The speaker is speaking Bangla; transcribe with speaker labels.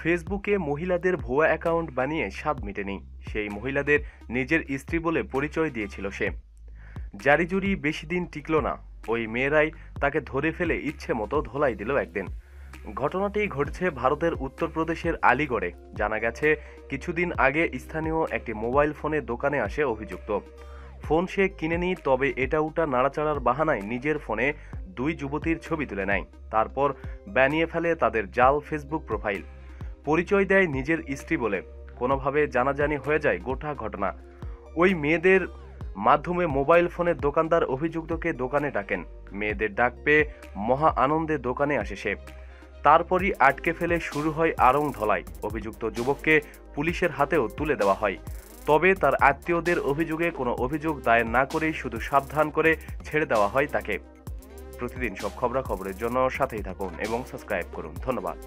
Speaker 1: ফেসবুকে মহিলাদের ভুয়া অ্যাকাউন্ট বানিয়ে স্বাদ মেটেনি। সেই মহিলাদের নিজের স্ত্রী বলে পরিচয় দিয়েছিল সে। জারিজুরি বেশি দিন টিকল না। ওই মেয়েরাই তাকে ধরে ফেলে ইচ্ছে মতো ধোলাই দিল একদিন। ঘটনাটি ঘটেছে ভারতের উত্তরপ্রদেশের আলিগড়ে। জানা গেছে, কিছুদিন আগে স্থানীয় একটি মোবাইল ফোনের দোকানে আসে অভিযুক্ত। ফোন সে কিনেনি, তবে এটা ওটা নাড়াচাড়ার বাহানায় নিজের ফোনে দুই যুবতীর ছবি তুলে নেয়। তারপর বানিয়ে ফেলে তাদের জাল ফেসবুক প্রোফাইল। পরিচয় দেয় নিজের স্ত্রী বলে। কোনোভাবে জানাজানি হয়ে যায় গোটা ঘটনা। ওই মেয়েদের মাধ্যমে মোবাইল ফোনের দোকানদার অভিযুক্তকে দোকানে ডাকেন। মেয়েদের ডাক পেয়ে মহা আনন্দে দোকানে আসে সে। তারপরই আটকে ফেলে শুরু হয় আড়ং ধলাই। অভিযুক্ত যুবককে পুলিশের হাতেও তুলে দেওয়া হয়। তবে তার আত্মীয়দের অভিযোগে কোনো অভিযোগ দায়ের না করেই শুধু সাবধান করে ছেড়ে দেওয়া হয় তাকে। প্রতিদিন সব খবরাখবরের জন্য সাথেই থাকুন এবং সাবস্ক্রাইব করুন। ধন্যবাদ।